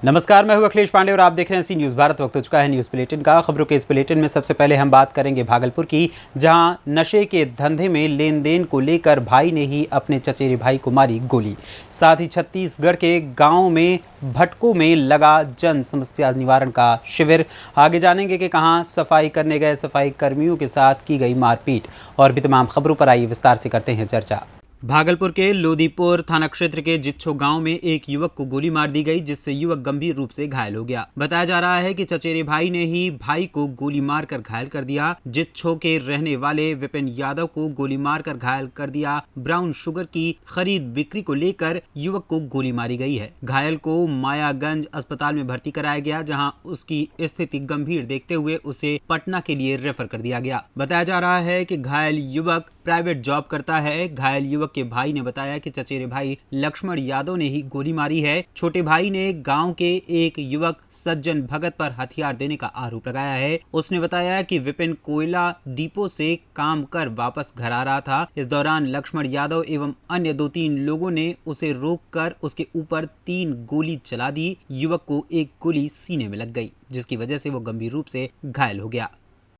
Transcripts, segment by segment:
नमस्कार, मैं हूं अखिलेश पांडे और आप देख रहे हैं सी न्यूज़ भारत। वक्त हो चुका है न्यूज़ बुलेटिन का। खबरों के इस बुलेटिन में सबसे पहले हम बात करेंगे भागलपुर की, जहां नशे के धंधे में लेन देन को लेकर भाई ने ही अपने चचेरे भाई को मारी गोली। साथ ही छत्तीसगढ़ के गाँव में भटकों में लगा जन समस्या निवारण का शिविर। आगे जानेंगे कि कहां सफाई करने गए सफाई कर्मियों के साथ की गई मारपीट, और भी तमाम खबरों पर आइए विस्तार से करते हैं चर्चा। भागलपुर के लोदीपुर थाना क्षेत्र के जिच्छो गांव में एक युवक को गोली मार दी गई, जिससे युवक गंभीर रूप से घायल हो गया। बताया जा रहा है कि चचेरे भाई ने ही भाई को गोली मारकर घायल कर दिया। जिच्छो के रहने वाले विपिन यादव को गोली मारकर घायल कर दिया। ब्राउन शुगर की खरीद बिक्री को लेकर युवक को गोली मारी गई है। घायल को मायागंज अस्पताल में भर्ती कराया गया, जहाँ उसकी स्थिति गंभीर देखते हुए उसे पटना के लिए रेफर कर दिया गया। बताया जा रहा है कि घायल युवक प्राइवेट जॉब करता है। घायल युवक के भाई ने बताया कि चचेरे भाई लक्ष्मण यादव ने ही गोली मारी है। छोटे भाई ने गांव के एक युवक सज्जन भगत पर हथियार देने का आरोप लगाया है। उसने बताया कि विपिन कोयला डिपो से काम कर वापस घर आ रहा था। इस दौरान लक्ष्मण यादव एवं अन्य 2-3 लोगों ने उसे रोककर उसके ऊपर 3 गोली चला दी। युवक को एक गोली सीने में लग गई, जिसकी वजह से वो गंभीर रूप से घायल हो गया।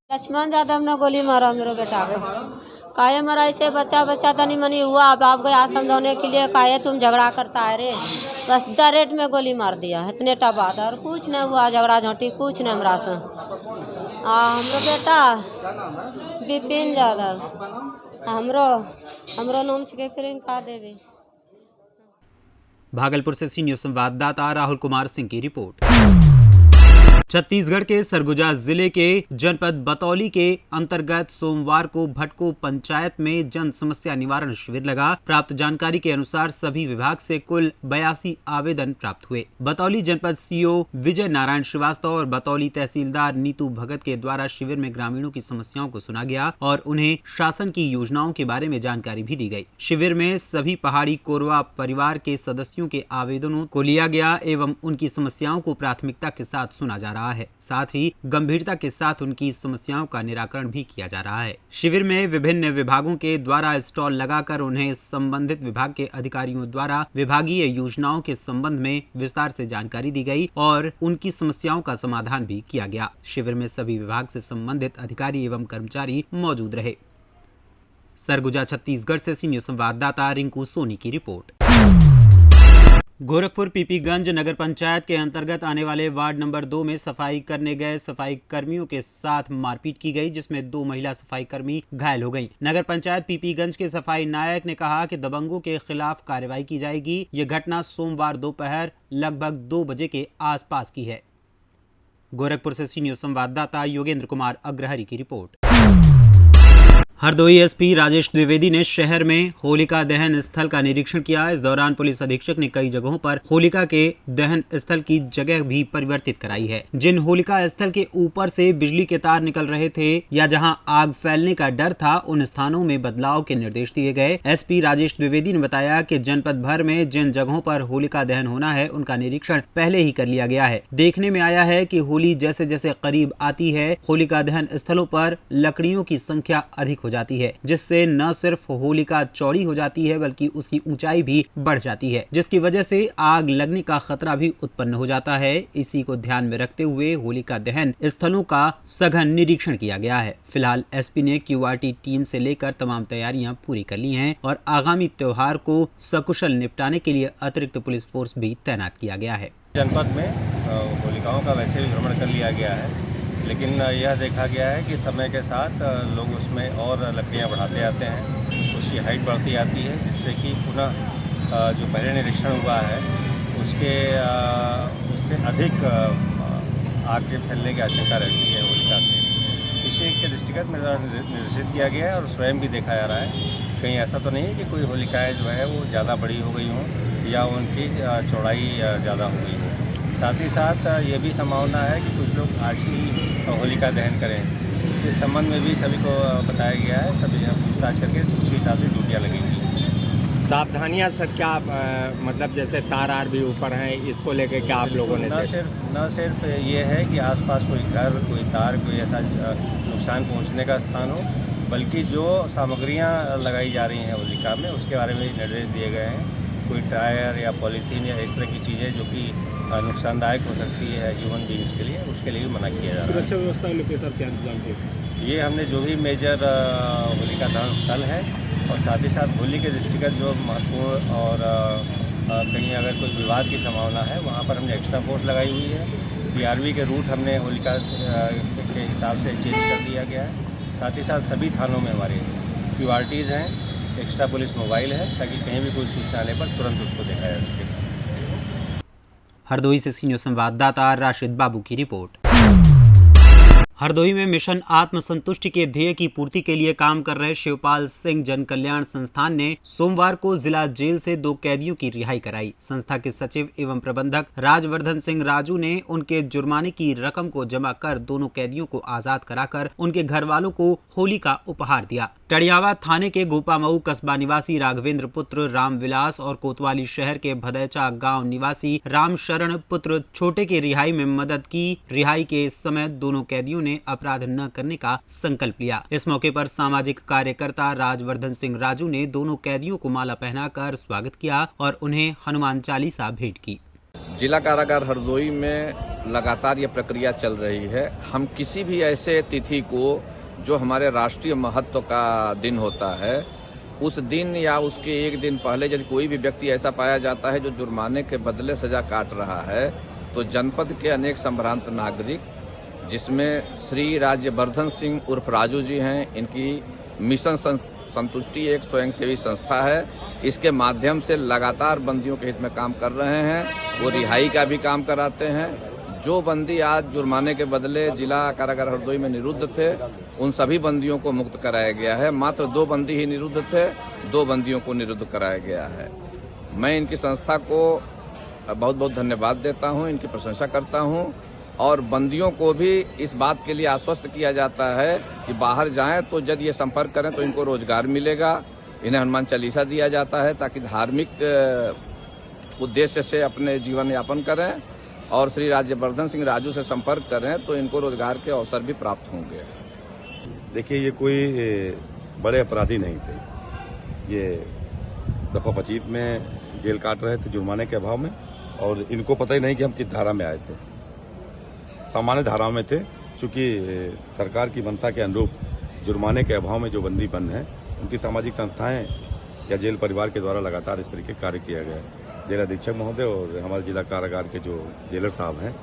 लक्ष्मण यादव ने गोली मारा मेरे बेटा को। काहे मारा? ऐसे बच्चा तनी मनी हुआ। अब आप गया समझाने के लिए, काहे तुम झगड़ा करता है रे? बस डायरेक्ट में गोली मार दिया, इतने टा बात, और कुछ नहीं हुआ। झगड़ा झांटी कुछ नहीं हमरा से। हमरो बेटा विपिन यादव, हमरो नाम छे प्रियंका देवी। भागलपुर से सी न्यूज़ संवाददाता राहुल कुमार सिंह की रिपोर्ट। छत्तीसगढ़ के सरगुजा जिले के जनपद बतौली के अंतर्गत सोमवार को भटको पंचायत में जन समस्या निवारण शिविर लगा। प्राप्त जानकारी के अनुसार सभी विभाग से कुल 82 आवेदन प्राप्त हुए। बतौली जनपद सीओ विजय नारायण श्रीवास्तव और बतौली तहसीलदार नीतू भगत के द्वारा शिविर में ग्रामीणों की समस्याओं को सुना गया और उन्हें शासन की योजनाओं के बारे में जानकारी भी दी गई। शिविर में सभी पहाड़ी कोरवा परिवार के सदस्यों के आवेदनों को लिया गया एवं उनकी समस्याओं को प्राथमिकता के साथ सुना जा रहा है। साथ ही गंभीरता के साथ उनकी समस्याओं का निराकरण भी किया जा रहा है। शिविर में विभिन्न विभागों के द्वारा स्टॉल लगाकर उन्हें संबंधित विभाग के अधिकारियों द्वारा विभागीय योजनाओं के संबंध में विस्तार से जानकारी दी गई और उनकी समस्याओं का समाधान भी किया गया। शिविर में सभी विभाग से संबंधित अधिकारी एवं कर्मचारी मौजूद रहे। सरगुजा छत्तीसगढ़ से सी न्यूज़ संवाददाता रिंकू सोनी की रिपोर्ट। गोरखपुर पीपीगंज नगर पंचायत के अंतर्गत आने वाले वार्ड नंबर 2 में सफाई करने गए सफाई कर्मियों के साथ मारपीट की गई, जिसमें 2 महिला सफाई कर्मी घायल हो गईं। नगर पंचायत पीपीगंज के सफाई नायक ने कहा कि दबंगों के खिलाफ कार्रवाई की जाएगी। ये घटना सोमवार दोपहर लगभग 2 बजे के आसपास की है। गोरखपुर से सी न्यूज़ संवाददाता योगेंद्र कुमार अग्रहरि की रिपोर्ट। हरदोई एसपी राजेश द्विवेदी ने शहर में होलिका दहन स्थल का निरीक्षण किया। इस दौरान पुलिस अधीक्षक ने कई जगहों पर होलिका के दहन स्थल की जगह भी परिवर्तित कराई है। जिन होलिका स्थल के ऊपर से बिजली के तार निकल रहे थे या जहां आग फैलने का डर था, उन स्थानों में बदलाव के निर्देश दिए गए। एसपी राजेश द्विवेदी ने बताया कि जनपद भर में जिन जगहों पर होलिका दहन होना है, उनका निरीक्षण पहले ही कर लिया गया है। देखने में आया है कि होली जैसे जैसे करीब आती है, होलिका दहन स्थलों पर लकड़ियों की संख्या अधिक हो जाती है, जिससे न सिर्फ होलिका चौड़ी हो जाती है बल्कि उसकी ऊंचाई भी बढ़ जाती है, जिसकी वजह से आग लगने का खतरा भी उत्पन्न हो जाता है। इसी को ध्यान में रखते हुए होलिका दहन स्थलों का सघन निरीक्षण किया गया है। फिलहाल एसपी ने क्यूआरटी टीम से लेकर तमाम तैयारियां पूरी कर ली हैं और आगामी त्योहार को सकुशल निपटाने के लिए अतिरिक्त पुलिस फोर्स भी तैनात किया गया है। जनपद में होलिकाओं का वैसे भी भ्रमण कर लिया गया है, लेकिन यह देखा गया है कि समय के साथ लोग उसमें और लकड़ियाँ बढ़ाते आते हैं, उसकी हाइट बढ़ती आती है, जिससे कि पुनः जो पहले निरीक्षण हुआ है उससे अधिक आग के फैलने की आशंका रहती है होलिका से। इसी के दृष्टिगत में निर्देशित किया गया है और स्वयं भी देखा जा रहा है कहीं ऐसा तो नहीं है कि कोई होलिकाएँ जो है वो ज़्यादा बड़ी हो गई हों या उनकी चौड़ाई ज़्यादा हो गई हो। साथ ही साथ ये भी संभावना है कि कुछ लोग आज ही होलिका दहन करें। इस संबंध में भी सभी को बताया गया है, सभी पूछताछ करके उसी हिसाब से ड्यूटियाँ लगेंगी। सावधानियाँ सर क्या मतलब जैसे तार भी ऊपर हैं, इसको लेके क्या आप लोगों ने न सिर्फ ये है कि आसपास कोई घर, कोई तार, कोई ऐसा नुकसान पहुंचने का स्थान हो, बल्कि जो सामग्रियां लगाई जा रही हैं होलिका में उसके बारे में निर्देश दिए गए हैं। कोई टायर या पॉलीथीन या इस तरह की चीज़ें जो कि नुकसानदायक हो सकती है ह्यूमन बींग्स के लिए, उसके लिए भी मना किया जा रहा है। सुरक्षा व्यवस्था लेकर सर क्या इंतजाम किए? ये हमने जो भी मेजर होलिका दहन स्थल है और साथ ही साथ होली के दृष्टिगत जो महत्वपूर्ण और कहीं अगर कोई विवाद की संभावना है वहाँ पर हमने एक्स्ट्रा फोर्स लगाई हुई है। PRV के रूट हमने होलिका के हिसाब से चेंज कर दिया गया है। साथ ही साथ सभी थानों में हमारे QRTs हैं, एक्स्ट्रा पुलिस मोबाइल है, ताकि कहीं भी कोई सूचना आने पर तुरंत उसको देखा जा सके। हरदोई से सीनियर संवाददाता राशिद बाबू की रिपोर्ट। हरदोई में मिशन आत्मसंतुष्टि के ध्येय की पूर्ति के लिए काम कर रहे शिवपाल सिंह जन कल्याण संस्थान ने सोमवार को जिला जेल से 2 कैदियों की रिहाई कराई। संस्था के सचिव एवं प्रबंधक राजवर्धन सिंह राजू ने उनके जुर्माने की रकम को जमा कर दोनों कैदियों को आजाद कराकर उनके घर वालों को होली का उपहार दिया। टड़ियावा थाने के गोपामऊ कस्बा निवासी राघवेंद्र पुत्र रामविलास और कोतवाली शहर के भदैचा गांव निवासी रामशरण पुत्र छोटे की रिहाई में मदद की। रिहाई के समय दोनों कैदियों ने अपराध न करने का संकल्प लिया। इस मौके पर सामाजिक कार्यकर्ता राजवर्धन सिंह राजू ने दोनों कैदियों को माला पहनाकर स्वागत किया और उन्हें हनुमान चालीसा भेंट की। जिला कारागार हरदोई में लगातार ये प्रक्रिया चल रही है। हम किसी भी ऐसे तिथि को जो हमारे राष्ट्रीय महत्व का दिन होता है, उस दिन या उसके एक दिन पहले यदि कोई भी व्यक्ति ऐसा पाया जाता है जो जुर्माने के बदले सजा काट रहा है, तो जनपद के अनेक संभ्रांत नागरिक, जिसमें श्री राज्यवर्धन सिंह उर्फ राजू जी हैं, इनकी मिशन संतुष्टि एक स्वयंसेवी संस्था है। इसके माध्यम से लगातार बंदियों के हित में काम कर रहे हैं। वो रिहाई का भी काम कराते हैं। जो बंदी आज जुर्माने के बदले जिला कारागार हरदोई में निरुद्ध थे, उन सभी बंदियों को मुक्त कराया गया है। मात्र 2 बंदी ही निरुद्ध थे, 2 बंदियों को निरुद्ध कराया गया है। मैं इनकी संस्था को बहुत बहुत धन्यवाद देता हूं, इनकी प्रशंसा करता हूं और बंदियों को भी इस बात के लिए आश्वस्त किया जाता है कि बाहर जाएं तो जब ये संपर्क करें तो इनको रोजगार मिलेगा। इन्हें हनुमान चालीसा दिया जाता है ताकि धार्मिक उद्देश्य से अपने जीवन यापन करें और श्री राज्यवर्धन सिंह राजू से संपर्क करें तो इनको रोजगार के अवसर भी प्राप्त होंगे। देखिए, ये कोई बड़े अपराधी नहीं थे। ये दफा 25 में जेल काट रहे थे जुर्माने के अभाव में, और इनको पता ही नहीं कि हम किस धारा में आए थे। सामान्य धारा में थे, चूंकि सरकार की मंशा के अनुरूप जुर्माने के अभाव में जो बंदी बंद हैं, उनकी सामाजिक संस्थाएं या जेल परिवार के द्वारा लगातार इस तरीके कार्य किया गया है। जेल अधीक्षक महोदय और हमारे जिला कारागार के जो जेलर साहब हैं,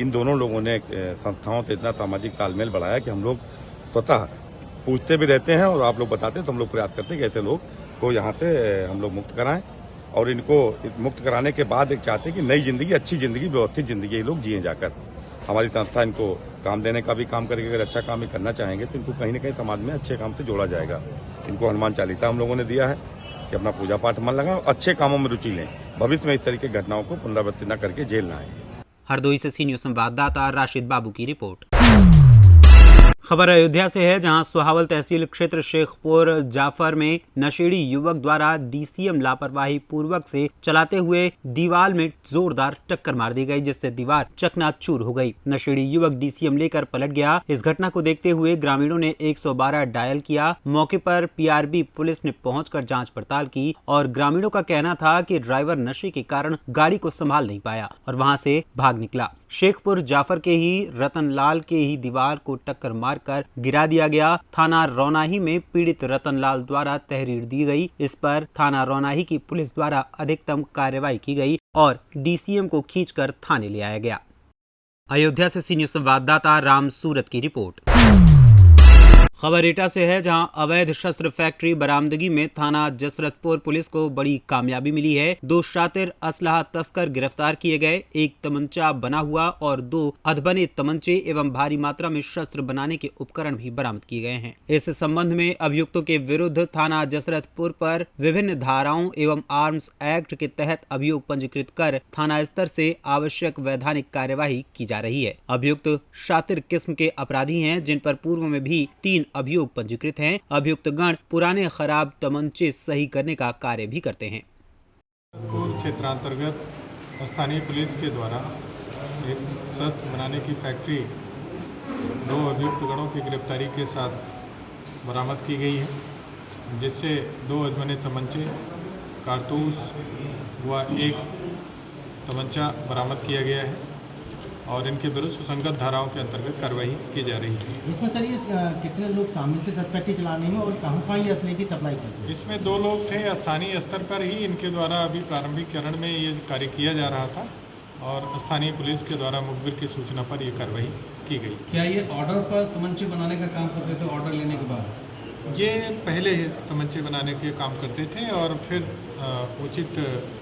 इन दोनों लोगों ने संस्थाओं से इतना सामाजिक तालमेल बढ़ाया कि हम लोग स्वतः पूछते भी रहते हैं और आप लोग बताते हैं तो हम लोग प्रयास करते हैं कि ऐसे लोग को यहाँ से हम लोग मुक्त कराएं और इनको मुक्त कराने के बाद एक चाहते हैं कि नई जिंदगी, अच्छी जिंदगी, व्यवस्थित जिंदगी ये लोग जिए जाकर। हमारी संस्था इनको काम देने का भी काम करेगी। अगर अच्छा काम ही करना चाहेंगे तो इनको कहीं न कहीं समाज में अच्छे काम से जोड़ा जाएगा। इनको हनुमान चालीसा हम लोगों ने दिया है कि अपना पूजा पाठ मन लगाएं और अच्छे कामों में रुचि लें। भविष्य में इस तरह की घटनाओं को पुनरावृत्ति न करके जेल न आए। हरदोई से सीनियर संवाददाता राशिद बाबू की रिपोर्ट। खबर अयोध्या से है, जहां सुहावल तहसील क्षेत्र शेखपुर जाफर में नशेड़ी युवक द्वारा DCM लापरवाही पूर्वक से चलाते हुए दीवार में जोरदार टक्कर मार दी गई, जिससे दीवार चकनाचूर हो गई। नशेड़ी युवक DCM लेकर पलट गया। इस घटना को देखते हुए ग्रामीणों ने 112 डायल किया। मौके पर PRB पुलिस ने पहुंचकर जांच पड़ताल की और ग्रामीणों का कहना था कि ड्राइवर नशे के कारण गाड़ी को संभाल नहीं पाया और वहां से भाग निकला। शेखपुर जाफर के ही रतनलाल के ही दीवार को टक्कर मारकर गिरा दिया गया। थाना रौनाही में पीड़ित रतनलाल द्वारा तहरीर दी गई। इस पर थाना रौनाही की पुलिस द्वारा अधिकतम कार्रवाई की गई और DCM को खींचकर थाने ले आया गया। अयोध्या से सीनियर संवाददाता राम सूरत की रिपोर्ट। खबर एटा से है, जहां अवैध शस्त्र फैक्ट्री बरामदगी में थाना जसरतपुर पुलिस को बड़ी कामयाबी मिली है। 2 शातिर असलहा तस्कर गिरफ्तार किए गए। 1 तमंचा बना हुआ और 2 अधबने तमंचे एवं भारी मात्रा में शस्त्र बनाने के उपकरण भी बरामद किए गए हैं। इस संबंध में अभियुक्तों के विरुद्ध थाना जसरतपुर पर विभिन्न धाराओं एवं आर्म्स एक्ट के तहत अभियोग पंजीकृत कर थाना स्तर से आवश्यक वैधानिक कार्यवाही की जा रही है। अभियुक्त शातिर किस्म के अपराधी हैं, जिन पर पूर्व में भी 3 अभियोग पंजीकृत हैं। अभियुक्त गण पुराने खराब तमंचे सही करने का कार्य भी करते हैं। क्षेत्रांतर्गत स्थानीय पुलिस के द्वारा एक शस्त्र बनाने की फैक्ट्री 2 अभियुक्त गणों की गिरफ्तारी के साथ बरामद की गई है, जिससे 2 अधबने तमंचे, कारतूस व 1 तमंचा बरामद किया गया है और इनके विरुद्ध सुसंगत धाराओं के अंतर्गत कार्रवाई की जा रही है। इसमें सर ये कितने लोग शामिल थे सस्पेक्ट चलाने में और कहाँ ये असले की सप्लाई करते हैं? इसमें 2 लोग थे। स्थानीय स्तर पर ही इनके द्वारा अभी प्रारंभिक चरण में ये कार्य किया जा रहा था और स्थानीय पुलिस के द्वारा मुखबिर की सूचना पर यह कार्रवाई की गई। क्या ये ऑर्डर पर तमंचे बनाने का काम करते थे ऑर्डर लेने के बाद? ये पहले तमंचे बनाने के काम करते थे और फिर उचित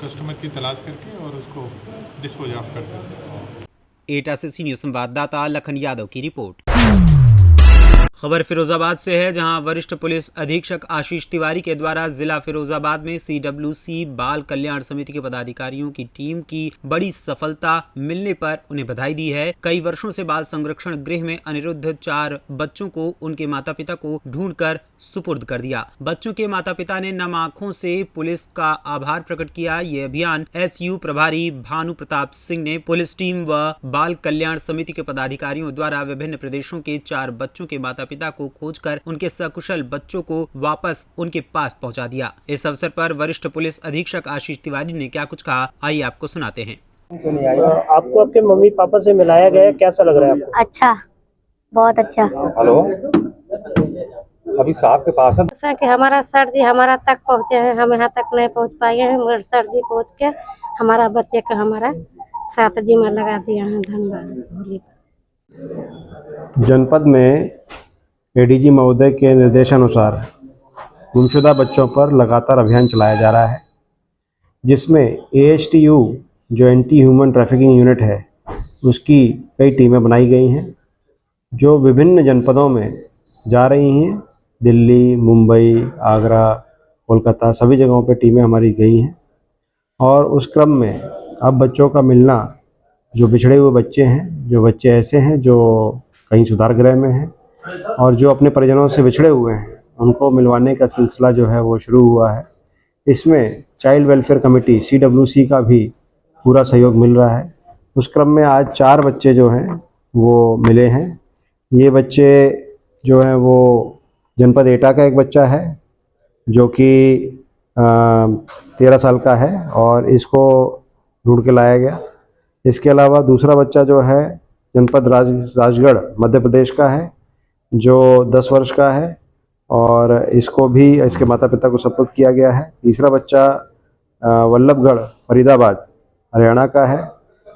कस्टमर की तलाश करके और उसको डिस्पोज ऑफ करते थे। एटा से सी न्यूज़ संवाददाता लखन यादव की रिपोर्ट। खबर फिरोजाबाद से है, जहां वरिष्ठ पुलिस अधीक्षक आशीष तिवारी के द्वारा जिला फिरोजाबाद में CWC बाल कल्याण समिति के पदाधिकारियों की टीम की बड़ी सफलता मिलने पर उन्हें बधाई दी है। कई वर्षों से बाल संरक्षण गृह में अनिरुद्ध 4 बच्चों को उनके माता पिता को ढूंढकर सुपुर्द कर दिया। बच्चों के माता पिता ने नम आंखों से पुलिस का आभार प्रकट किया। ये अभियान HU प्रभारी भानु प्रताप सिंह ने पुलिस टीम व बाल कल्याण समिति के पदाधिकारियों द्वारा विभिन्न प्रदेशों के 4 बच्चों के माता पिता को खोजकर उनके सकुशल बच्चों को वापस उनके पास पहुंचा दिया। इस अवसर पर वरिष्ठ पुलिस अधीक्षक आशीष तिवारी ने क्या कुछ कहा, आइए आपको सुनाते हैं। आपको आपके मम्मी पापा से मिलाया गया, कैसा लग रहा है आपको? अच्छा, बहुत अच्छा। हेलो, अभी साहब के पास है ऐसा कि हमारा सर जी हमारा तक पहुँचे हैं, हम यहाँ तक नहीं पहुँच पाए हैं। मगर सर जी पहुँच के हमारा बच्चे का हमारा साथ जिम्मा लगा दिया है। धन्यवाद। जनपद में ADG महोदय के निर्देशानुसार गुमशुदा बच्चों पर लगातार अभियान चलाया जा रहा है, जिसमें ASTU जो एंटी ह्यूमन ट्रैफिकिंग यूनिट है उसकी कई टीमें बनाई गई हैं, जो विभिन्न जनपदों में जा रही हैं। दिल्ली, मुंबई, आगरा, कोलकाता सभी जगहों पर टीमें हमारी गई हैं और उस क्रम में अब बच्चों का मिलना, जो बिछड़े हुए बच्चे हैं, जो बच्चे ऐसे हैं जो कहीं सुधार गृह में हैं और जो अपने परिजनों से बिछड़े हुए हैं, उनको मिलवाने का सिलसिला जो है वो शुरू हुआ है। इसमें चाइल्ड वेलफेयर कमेटी CWC का भी पूरा सहयोग मिल रहा है। उस क्रम में आज 4 बच्चे जो हैं वो मिले हैं। ये बच्चे जो हैं वो जनपद एटा का एक बच्चा है जो कि 13 साल का है और इसको ढूंढ के लाया गया। इसके अलावा दूसरा बच्चा जो है जनपद राजगढ़ मध्य प्रदेश का है जो 10 वर्ष का है और इसको भी इसके माता पिता को सुपुर्द किया गया है। तीसरा बच्चा वल्लभगढ़ फरीदाबाद हरियाणा का है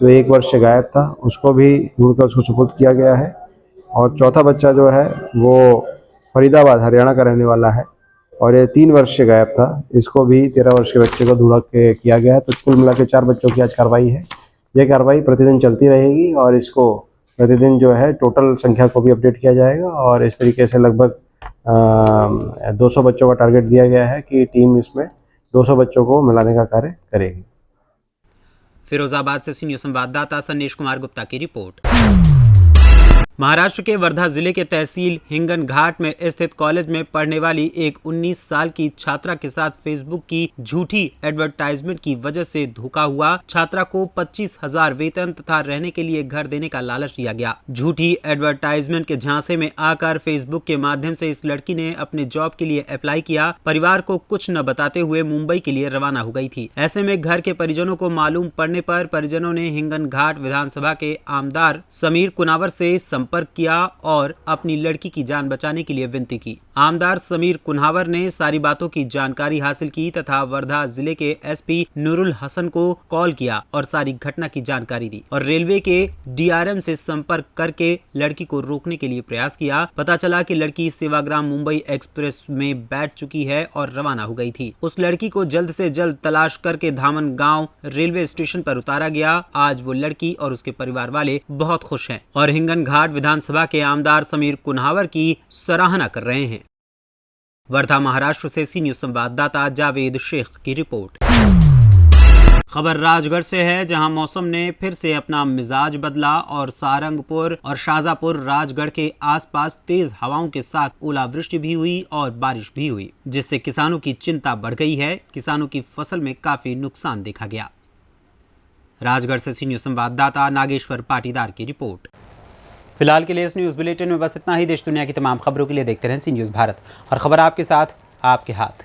जो 1 वर्ष से गायब था, उसको भी ढूंढकर उसको सुपुर्द किया गया है। और चौथा बच्चा जो है वो फरीदाबाद हरियाणा का रहने वाला है और ये 3 वर्ष से गायब था, इसको भी 13 वर्ष के बच्चे को ढूंढ के किया गया है। तो कुल मिला के 4 बच्चों की आज कार्रवाई है। ये कार्रवाई प्रतिदिन चलती रहेगी और इसको प्रतिदिन जो है टोटल संख्या को भी अपडेट किया जाएगा और इस तरीके से लगभग 200 बच्चों का टारगेट दिया गया है कि टीम इसमें 200 बच्चों को मिलाने का कार्य करेगी। फिरोजाबाद से सी न्यूज़ संवाददाता सन्नेश कुमार गुप्ता की रिपोर्ट। महाराष्ट्र के वर्धा जिले के तहसील हिंगन घाट में स्थित कॉलेज में पढ़ने वाली एक 19 साल की छात्रा के साथ फेसबुक की झूठी एडवर्टाइजमेंट की वजह से धोखा हुआ। छात्रा को 25,000 वेतन तथा रहने के लिए घर देने का लालच दिया गया। झूठी एडवर्टाइजमेंट के झांसे में आकर फेसबुक के माध्यम से इस लड़की ने अपने जॉब के लिए अप्लाई किया। परिवार को कुछ न बताते हुए मुंबई के लिए रवाना हो गई थी। ऐसे में घर के परिजनों को मालूम पड़ने पर परिजनों ने हिंगन घाट विधानसभा के आमदार समीर कुनावर से संपर्क किया और अपनी लड़की की जान बचाने के लिए विनती की। आमदार समीर कुनावर ने सारी बातों की जानकारी हासिल की तथा वर्धा जिले के SP नूरुल हसन को कॉल किया और सारी घटना की जानकारी दी और रेलवे के DRM से संपर्क करके लड़की को रोकने के लिए प्रयास किया। पता चला कि लड़की सेवाग्राम मुंबई एक्सप्रेस में बैठ चुकी है और रवाना हो गई थी। उस लड़की को जल्द से जल्द तलाश करके धामन गाँव रेलवे स्टेशन पर उतारा गया। आज वो लड़की और उसके परिवार वाले बहुत खुश हैं और हिंगन घाट विधानसभा के आमदार समीर कुनावर की सराहना कर रहे हैं। वर्धा महाराष्ट्र से सी न्यूज़ संवाददाता जावेद शेख की रिपोर्ट। खबर राजगढ़ से है, जहां मौसम ने फिर से अपना मिजाज बदला और सारंगपुर और शाजापुर राजगढ़ के आसपास तेज हवाओं के साथ ओलावृष्टि भी हुई और बारिश भी हुई, जिससे किसानों की चिंता बढ़ गई है। किसानों की फसल में काफी नुकसान देखा गया। राजगढ़ से सी न्यूज़ संवाददाता नागेश्वर पाटीदार की रिपोर्ट। फिलहाल के लिए इस न्यूज़ बुलेटिन में बस इतना ही। देश दुनिया की तमाम खबरों के लिए देखते रहें सी न्यूज़ भारत और खबर आपके साथ, आपके हाथ।